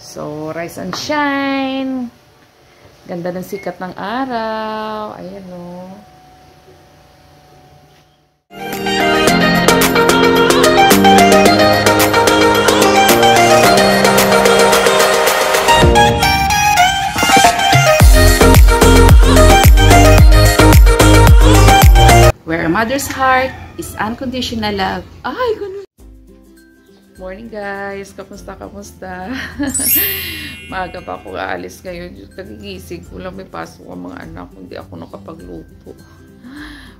So, rise and shine. Ganda ng sikat ng araw. Ayan o. Where a mother's heart is unconditional love. Ay, ganun. Morning guys, kamusta? Maaga pa ako aalis ngayon. Kagigising ko lang, may pasok ang mga anak. Hindi ako nakapagluto.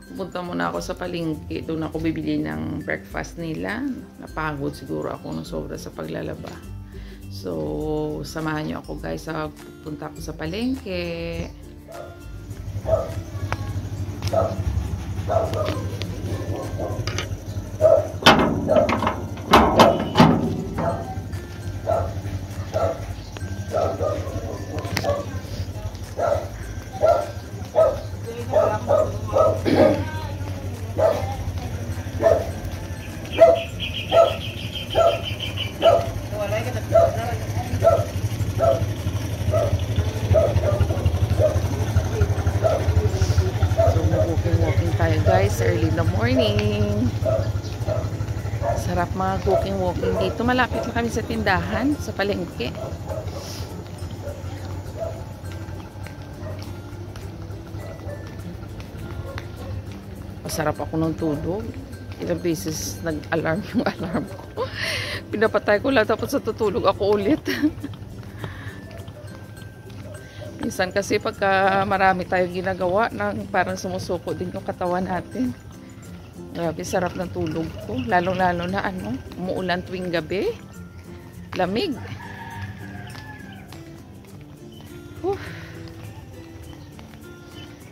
Pupunta muna ako sa palengke. Doon ako bibili ng breakfast nila. Napagod siguro ako ng sobra sa paglalaba. So, samahan niyo ako guys. Pupunta ako sa palengke. Early in the morning. Sarap mga walking dito. Malapit lang kami sa tindahan, sa palengke. Masarap ako ng tulog. Ilang beses nag-alarm yung alarm ko. Pinapatay ko lang tapos sa tutulog ako ulit. Minsan kasi pagka marami tayong ginagawa, parang sumusuko din yung katawan natin. Grabe, sarap ng tulog ko. Lalo-lalo na umuulan tuwing gabi. Lamig.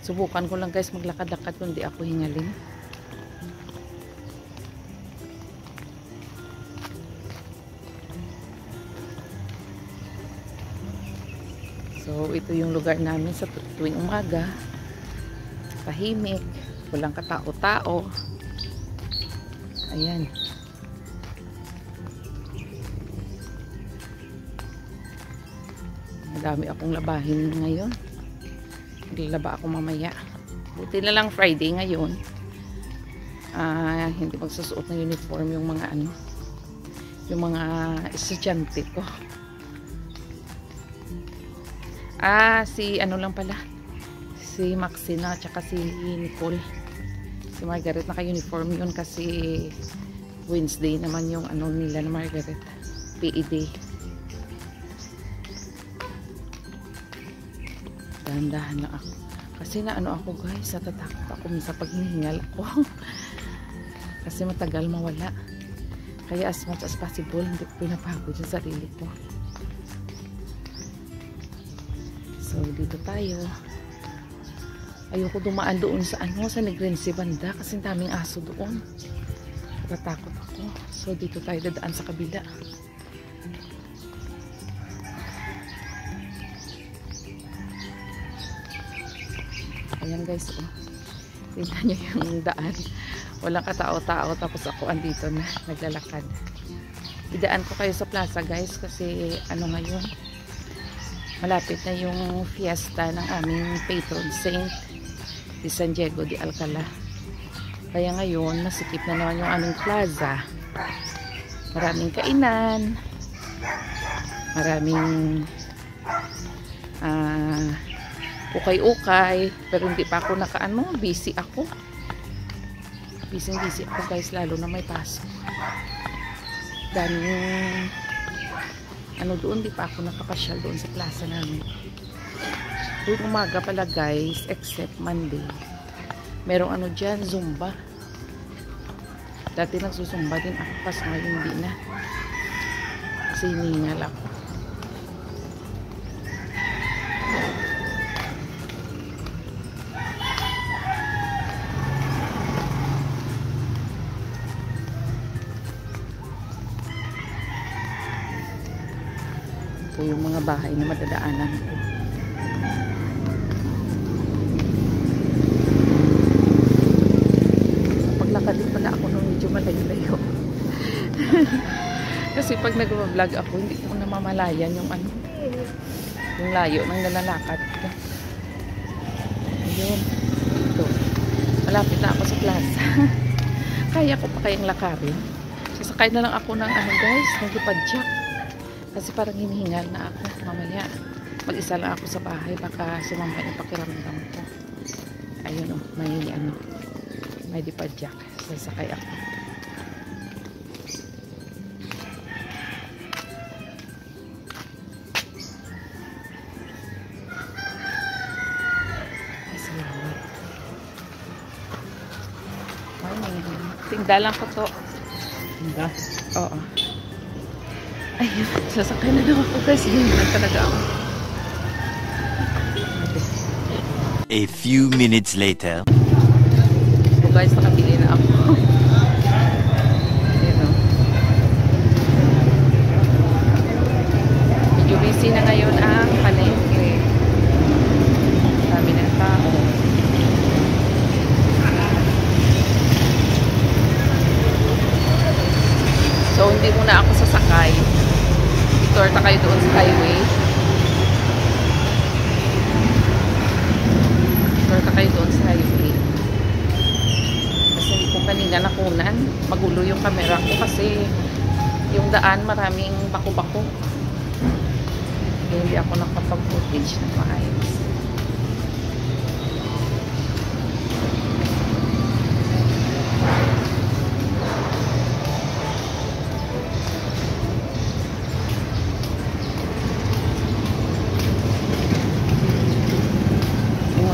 Subukan ko lang guys maglakad-lakad kung di ako hingalin. So, ito yung lugar namin sa tuwing umaga. Tahimik. Walang katao-tao. Ayan. Madami akong labahin ngayon. Maglaba ako mamaya. Buti na lang Friday ngayon. Hindi magsusuot ng uniform yung mga yung mga estudyante ko. Si lang pala. Si Maxina at saka si Nicole. Si Margaret naka-uniform yun kasi Wednesday naman yung nila na Margaret. PED. Dahan-dahan lang ako. Kasi ako guys, natatakot ako minsan pag hinihingal ako. Kasi matagal mawala. Kaya as much as possible, hindi ko pinapagod yung sarili ko. So, dito tayo. Ayoko dumaan doon sa sa Negrense banda kasi daming aso doon. Natatakot ako. So, dito tayo dadaan sa kabila. Ayan guys, tingnan nyo yung daan. Walang katao-tao tapos ako andito na naglalakad. Idaan ko kayo sa plaza guys kasi ngayon malapit na yung fiesta ng aming patron saint di San Diego de Alcala. Kaya ngayon masikip na naman yung aming plaza. Maraming kainan, maraming ukay-ukay, pero hindi pa ako busy ako. Busy ako guys, lalo na may pasok. Daming doon, di pa ako nakapasyal doon sa plaza namin. Doon umaga pala guys, except Monday. Merong dyan, Zumba. Dati nagsusumba din ako, pas ngayon hindi na. Kasi hiningal ako. Ito yung mga bahay na madadaanan ko. Paglakad din pala ako nung medyo malayo-layo. Kasi pag nag-vlog ako, hindi ko na namamalayan yung ano, yung layo ng nalalakad ko. Ayun, ito. Malapit na ako sa plaza. Kaya ko pa kayang lakarin. Sasakay na lang ako ng ano guys, ng lipadyak. Kasi parang hinihingal na ako mamaya. Mag-isa lang ako sa bahay, baka sumama yung pakiramdam ko. Ayun oh, may lipadyak. Sasakay ako. Tingda lang ko to. Tingda? Oo. Ayun, sasakay na daw ako guys. Hindi na talaga ako. A few minutes later. So guys, nakabili na ako. Ayun o. Medyo busy na ngayon ang palengke. Dami ng tao. So, hindi muna ako sasakay. Itorta kayo doon sa highway. Itorta kayo doon sa highway. Kasi hindi ko kanina nakunan. Magulo yung camera ko kasi yung daan maraming bako-bako. Hindi ako nakapag-footage na maayos.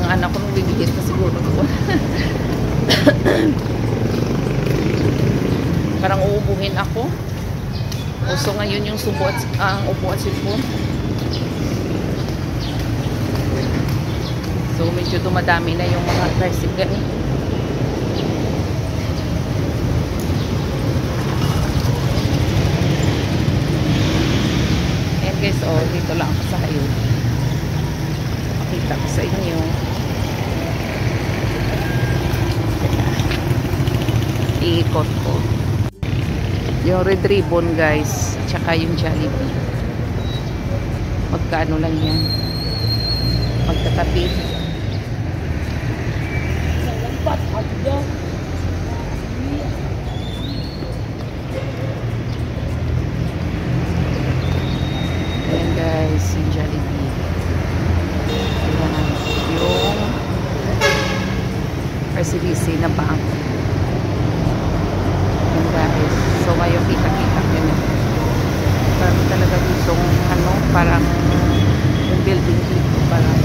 Anak ko nung bibigyan ka siguro doon. Parang uubuhin ako. Uso ngayon yung subo at ang upo at sipon. So medyo dumadami na yung mga tricycle. And guys, oh, dito lang ako sa hayon. Makita ko sa inyo. Iikot ko yung red ribbon guys, tsaka yung Jollibee. Magkano lang yan, magkatabi. Ayan guys, yung Jollibee. Ayan yung RCBC na bank. Guys. So ngayon kita-kita nyo na. Parang talaga ditong ano, parang yung building dito parang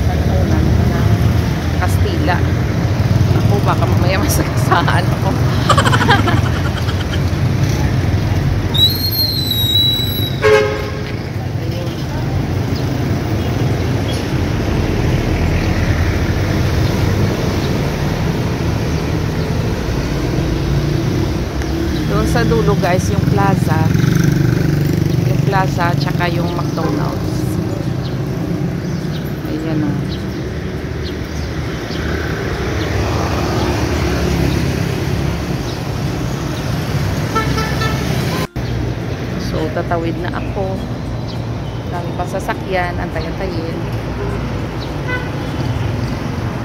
kanunan ng Kastila. Ako baka mamaya masagasaan ako. Sa dulo guys yung plaza tsaka yung McDonald's. Ayan o. So tatawid na ako. Dami pa sasakyan, antay-antayin.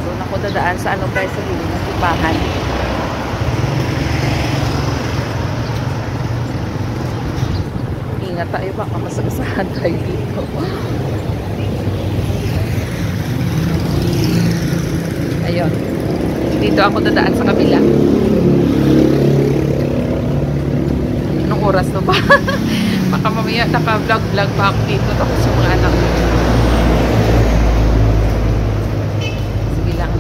Doon ako dadaan sa ano guys, sa dulo ng ibahan. Ingat tayo, baka masagasahan tayo dito. Ayun. Dito ako dadaan sa kabila. Anong oras to ba? Baka mamaya naka-vlog pa ako dito tapos yung mga anak. Sige lang.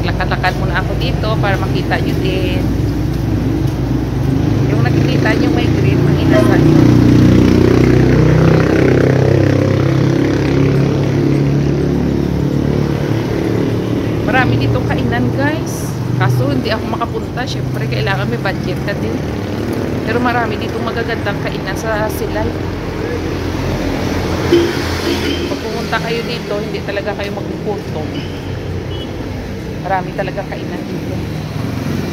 Maglakad-lakad muna ako dito para makita nyo din. Yung nakikita nyo may green, ang inasan nyo. Marami ditong kainan guys. Kaso hindi ako makapunta. Syempre kailangan may budget ka din. Pero marami ditong magagandang kainan sa Silay. Pag pumunta kayo dito, hindi talaga kayo magpupunto. Marami talaga kainan dito.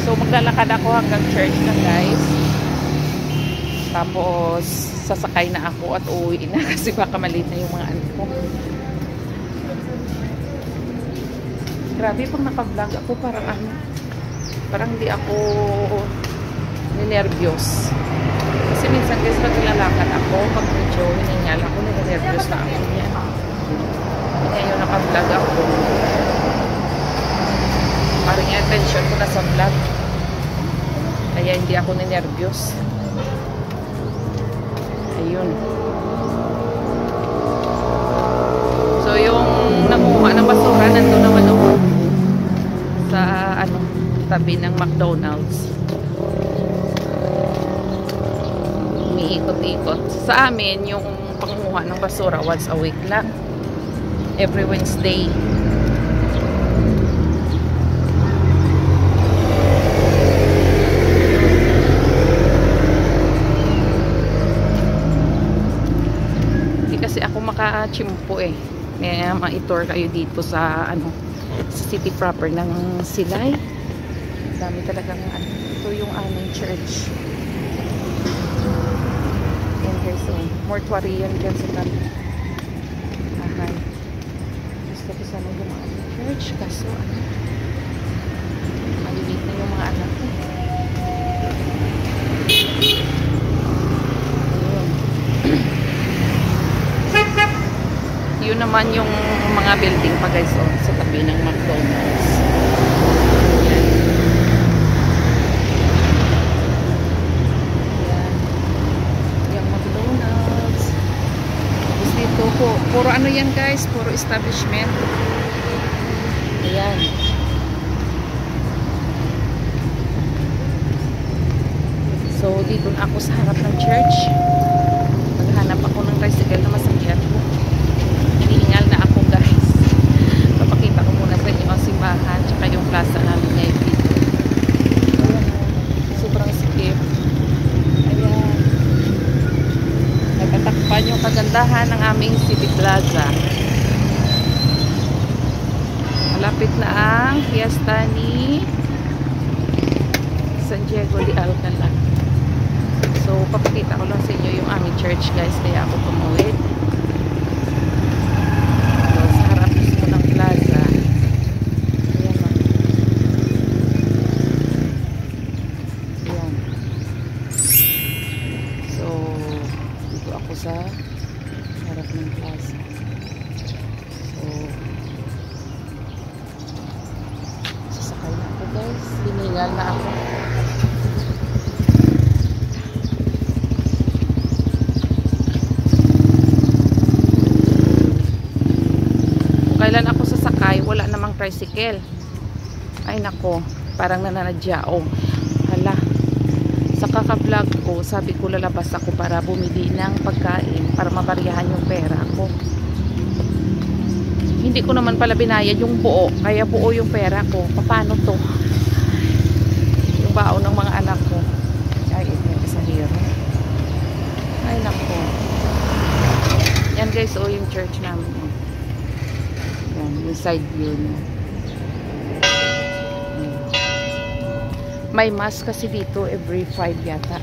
So maglalakad ako hanggang church na guys. Tapos sasakay na ako at uuwi na kasi baka malate na yung mga anak ko. Grabe, pag naka-vlog ako parang hindi ako ninervyos. Kasi minsan guys, pag nilalakad ako, pag medyo hiningal ako, ninervyos na ako yan. Ngayon naka-vlog ako. Parang yung attention ko na sa vlog. Kaya hindi ako ninervyos. Ayun. So, yung nanguha ng basura, nandun naman ako sa, tabi ng McDonald's. Umiikot-ikot. Sa amin, yung panguha ng basura once a week lang. Every Wednesday. Kasi ako maka-chimpo eh. May ma-tour kayo dito sa sa city proper ng Silay. Dami talagang ito yung aming church. Yan guys, so mortuary yan dyan sa kami. Ahay. Gusto ko sana yung mga church kaso malilit na yung mga anak ko. Yun naman yung mga building pa guys sa tabi ng McDonald's. Yan. Yan. Yung McDonald's. Tapos dito puro yan guys, puro establishment. Ayan. So dito na ako sa harap ng church. Maghanap ako ng tricycle na masakyan ko. Hinihingal na ako guys. Papakita ko muna sa inyo ang simbahan tsaka yung plaza namin ngayon dito. Ayan, sobrang sikip. Ayan. Nagtatakpan yung kagandahan ng aming city plaza. Malapit na ang fiesta ni San Diego de Alcalá. So papakita ko lang sa inyo yung aming church guys, kaya ako tumuwid. Plaza. Ayan o. Ayan. So, dito ako sa harap ng plaza. So, sasakay na ako guys. Hiningal na ako. Kailan ako sasakay, wala namang tricycle. Ay nako, parang nananadyao. Hala, sa kaka-vlog ko, sabi ko lalabas ako para bumili ng pagkain para mabariyahan yung pera ko. Hindi ko naman pala binayad yung buo, kaya buo yung pera ko. Paano to? Yung baon ng mga anak ko. Ay, ito yung pasahero. Ay nako. Yan guys, yung church namin. Yung side view niya. May mass kasi dito every 5 yata.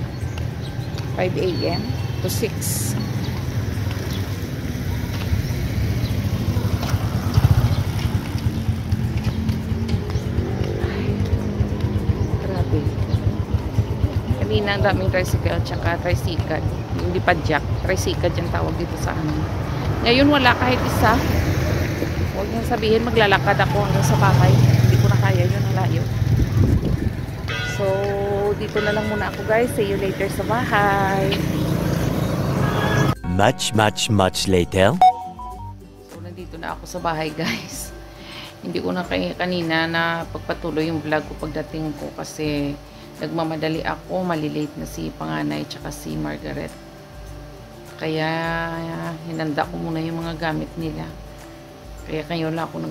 5 AM to 6. Ay, grabe. Kanina ang daming tricycle tsaka tricycle. Hindi pa jack. Tricycle yung tawag dito sa amin. Ngayon wala kahit isa. Huwag niyong sabihin maglalakad ako hanggang sa bahay. Hindi ko na kaya yun, ang layo. So, dito na lang muna ako guys. See you later sa bahay. Much later. So, nandito na ako sa bahay guys. Hindi ko na kanina na pagpatuloy yung vlog ko pagdating ko kasi nagmamadali ako. Malilate na si panganay tsaka si Margaret. Kaya hinanda ko muna yung mga gamit nila. Kaya kayo lang ako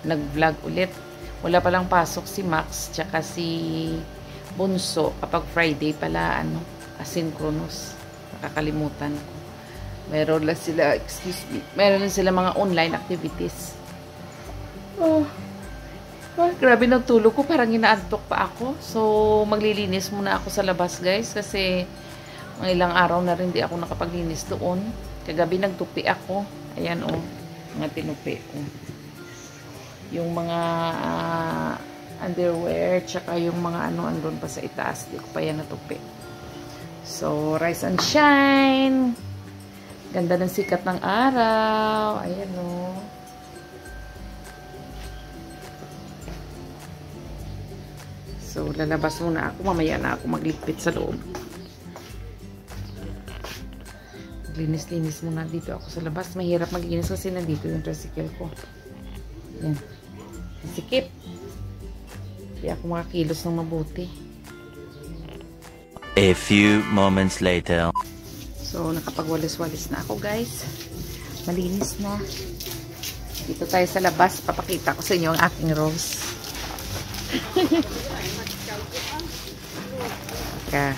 nag-vlog ulit. Wala palang pasok si Max tsaka si Bunso. Kapag Friday pala, asynchronous. Nakakalimutan ko. Meron lang sila, meron lang sila mga online activities. Grabe ng tulog ko. Parang inaantok pa ako. So, maglilinis muna ako sa labas guys. Kasi Mga ilang araw na rin di ako nakapaglinis doon. Kagabi nagtupi ako. Ayan o. Mga tinupi ko. Yung mga underwear. Tsaka yung mga ano andun pa sa itaas. Di ko pa yan natupi. So, rise and shine. Ganda ng sikat ng araw. Ayan o. So, lalabas muna ako. Mamaya na ako magligpit sa loob. Linis-linis muna dito ako sa labas. Mahirap maglinis kasi nandito yung tricycle ko. Yan. Sikip. Hindi ako makakilos ng mabuti. A few moments later. So, nakapagwalis-walis na ako, guys. Malinis na. Dito tayo sa labas. Papakita ko sa inyo ang aking rose. Ka.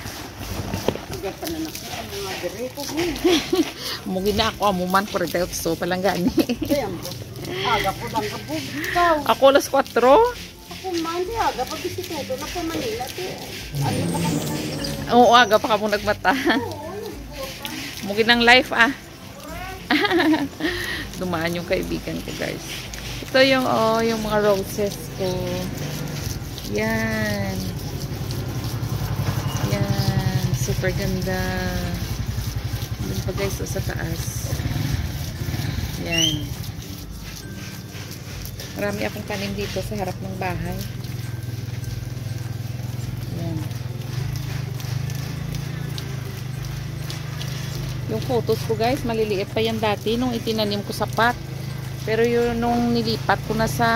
Mugi na ako amuman ko rin tayo so palang gani. Aga po lang kabugtaw. Ako alas 4. Ako man di aga pag bisitudo na po Manila ti. Oo, aga pa ka mo nagmata. Mugi ng life Dumaan yung kaibigan ko, guys. Ito yung yung mga roses ko. Yan. Yan, super ganda. Doon pa, guys, sa taas. Yan. Marami akong tanim dito sa harap ng bahay. Yan. Yung photos ko, guys, maliliit pa yan dati nung itinanim ko sa pot. Pero yun nung nilipat ko na sa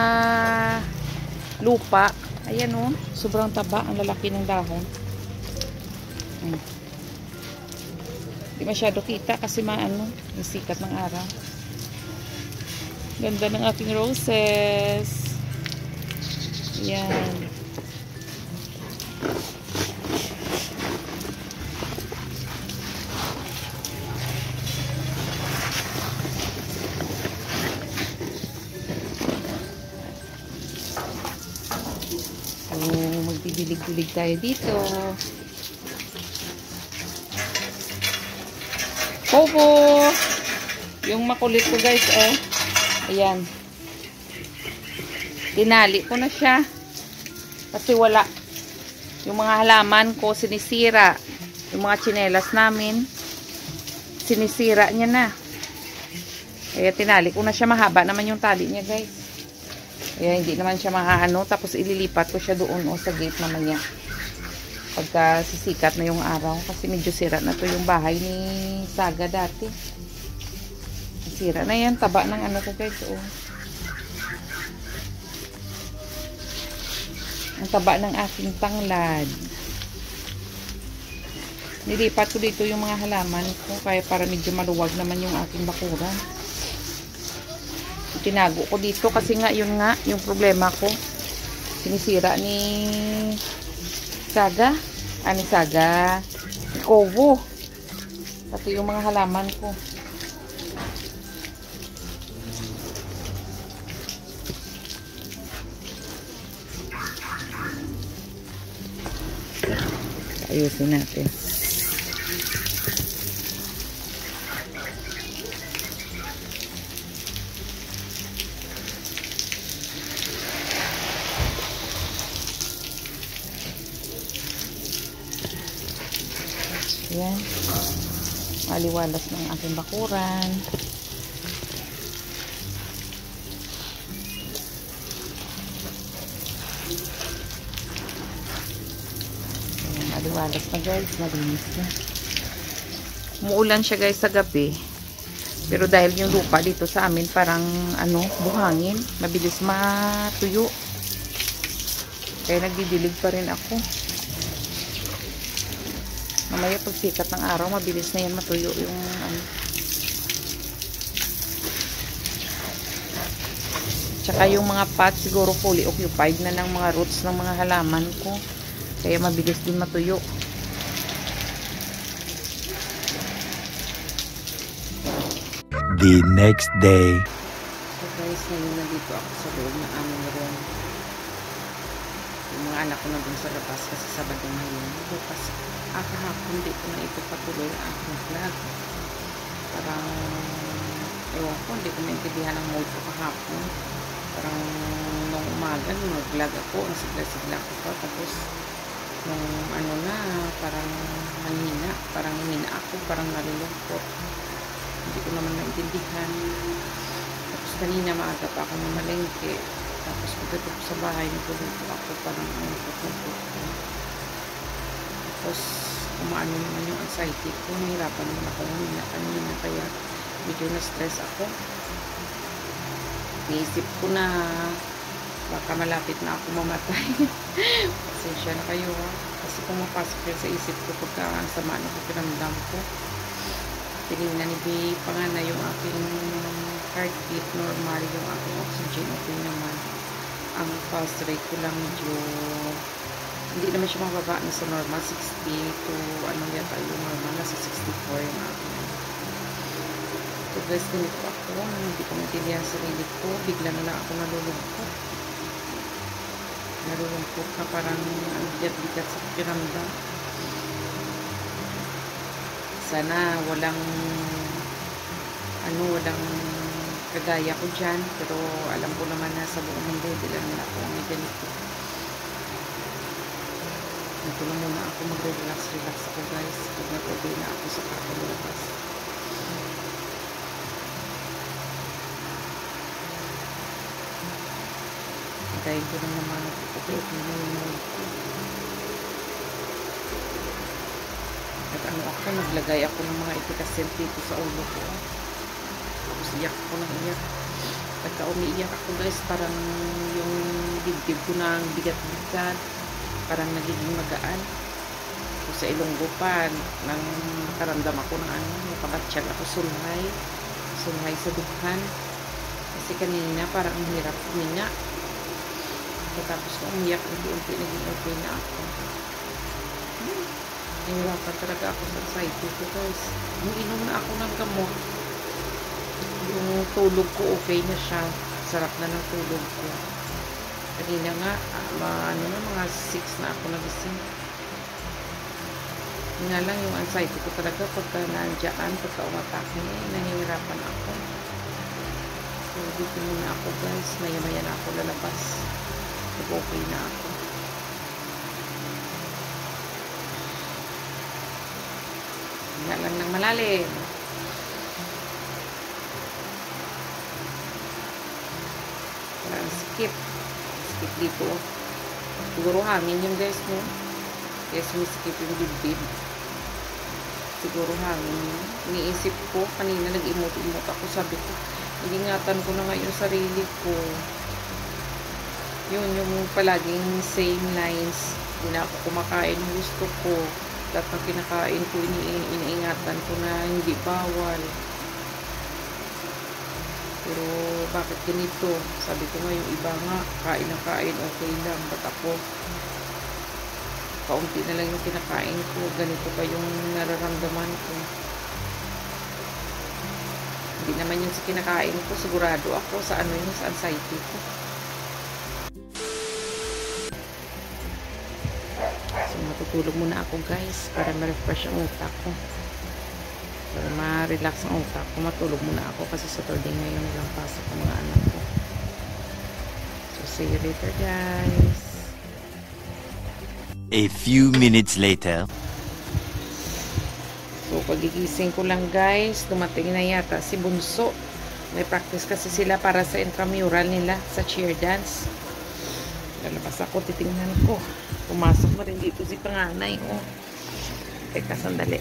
lupa, ayan o, sobrang taba, ang lalaki ng dahon. Hindi masyado kita kasi maano, yung sikat ng araw. Ganda ng aking roses. Yan. Magbibilig-bilig tayo dito. Popo! Yung makulit ko, guys, ayan. Tinali ko na siya. Kasi wala. Yung mga halaman ko, sinisira. Yung mga tsinelas namin, sinisira niya na. Kaya tinali ko na siya. Mahaba naman yung tali niya, guys. Kaya hindi naman siya maaano. Tapos ililipat ko siya doon sa gate naman niya. Pagka sisikat na yung araw. Kasi medyo sira na to yung bahay ni Saga dati. Sira na yan. Taba ng ano ko, guys. Ang taba ng aking tanglad. Nilipat ko dito yung mga halaman ko. Kaya para medyo maluwag naman yung aking bakuran. Tinago ko dito kasi nga yun nga yung problema ko, sinisira ni Saga ni Kovo pati yung mga halaman ko. Ayusin natin. Yan. Maliwalas ng aking bakuran. Ayan, maliwalas na, guys. Malinis na. Umuulan siya, guys, sa gabi. Pero dahil yung lupa dito sa amin parang buhangin. Mabilis matuyo. Kaya nagdidilig pa rin ako. Mamaya pag sikat ng araw, mabilis na yan matuyo yung Tsaka yung mga pot siguro fully occupied na ng mga roots ng mga halaman ko. Kaya mabilis din matuyo. The next day. So guys, ngayon nandito ako sa loob ng aming room. Yung mga anak ko na dun sa labas kasi Sabado ngayon. Bukas, kahapon di ko na ito patuloy ang aking vlog. Parang, ewan ko, hindi ko maintindihan ang mood ko kahapon. Parang, nung umaga, nung mag-vlog ako, ang sigla-sigla ko pa. Tapos, nung ano na, parang manhina. Parang hina ako, parang nalulungkot. Hindi ko naman maintindihan. Tapos, kanina maaga pa ako namalengke. Tapos, pagdating ko sa bahay, naguluto ako, parang lungkot-lungkot ko. Tapos, umaano naman yung anxiety ko. Nahirapan naman ako humina kanina, kaya medyo na-stress ako. Naisip ko na baka malapit na ako mamatay. Pasensya na kayo, ha? Kasi pumapasok yun sa isip ko pagka ang sama na pakiramdam ko. Tinignan ni B panganay yung aking heartbeat, normal yung aking oxygen, okay naman. Ang pulse rate ko lang medyo hindi naman siya mababa na sa normal, 60 to ano yata yung normal, nasa 64 yung aking. So guys, ganito ako, hindi ko maintindihan sa sarili ko, bigla na lang ako nalulungkot na parang ang bigat-bigat sa pakiramdam. Sana walang kagaya ko dyan, pero alam ko naman na sa buong mundo hindi lang na ako may ganito. Ito na muna ako mag-relax ako guys, pag nag-obey na ako sa kakalabas. Dahil ko lang naman nag-obey na yung mood ko. At ano ako, naglagay ako ng mga ipikasin dito sa ulo ko. Tapos iyak ako ng iyak. Pagka umiiyak ako guys, parang yung dibdib ko na ang bigat-bigat. Parang nagiging magaan. So sa ilonggo pa, nang nakaramdam ako ng nakabatsyag ako sulhay sa dukhan. Kasi kanina parang ang hirap huminga. Tapos kung umiyak, unti-unti naging okay na ako. Nahirapan talaga ako sa anxiety ko guys. Inom na ako ng gamot. Yung tulog ko okay na siya. Sarap na ng tulog ko. Kanina nga, mga 6 na ako nagising. Nga lang yung anxiety ko talaga pagka nandiyan, pagka umatake, nahihirapan ako. So, dito muna ako guys. Maya-maya na ako lalabas. Okay na ako. Nga lang ng malalim. Parang skip dito. Siguro hangin yung guys mo. Yes, may skip yung dibdib. Siguro hangin yun. Iniisip ko, kanina nag-imot-imot ako. Sabi ko, iningatan ko na ngayon sarili ko. Yun, yung palaging same lines. Hindi na ako kumakain ng gusto ko. Lahat ng kinakain ko, iniingatan ko na hindi bawal. Pero, bakit ganito? Sabi ko nga, yung iba nga, kain ng kain, okay lang. Ba't ako, kaunti na lang yung kinakain ko. Ganito pa yung nararamdaman ko. Hindi naman yun sa kinakain ko. Sigurado ako sa sa anxiety ko. So, matutulog muna ako guys para ma-refresh ang utak ko. Para ma-relax ang utak ko. Matulog muna ako kasi Saturday ngayon nilang pasok ang mga anak ko. So, see you later guys. A few minutes later. So, pagigising ko lang guys, dumating na yata si Bunso. May practice kasi sila para sa intramural nila sa cheer dance. Lalabas ako, titingnan ko. Pumasok na rin dito si panganay. Oh. Teka, sandali.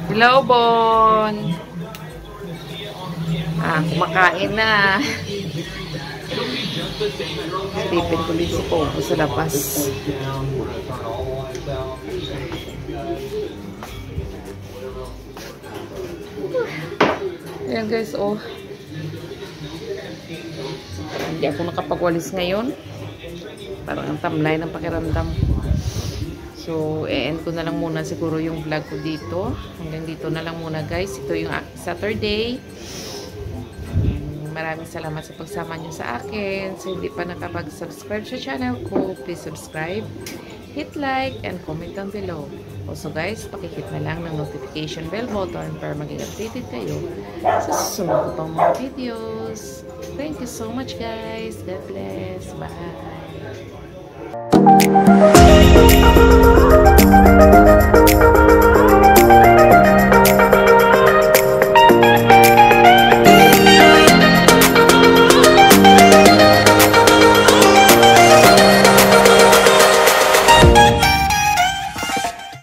Hello, Bon! Kumakain na. Tipin ko din si Pogo sa labas. Ayan guys, oh. Hindi ako nakapagwalis ngayon. Parang ang tamlay ng pakiramdam ko. So, e-end ko na lang muna siguro yung vlog ko dito. Hanggang dito na lang muna guys. Ito yung Saturday. maraming salamat sa pagsama nyo sa akin. So, hindi pa nakapag-subscribe sa channel ko, please subscribe, hit like, and comment down below. Also guys, pakihit na lang ng notification bell button para maging updated kayo sa susunod ko pang mga videos. Thank you so much guys. God bless. Bye.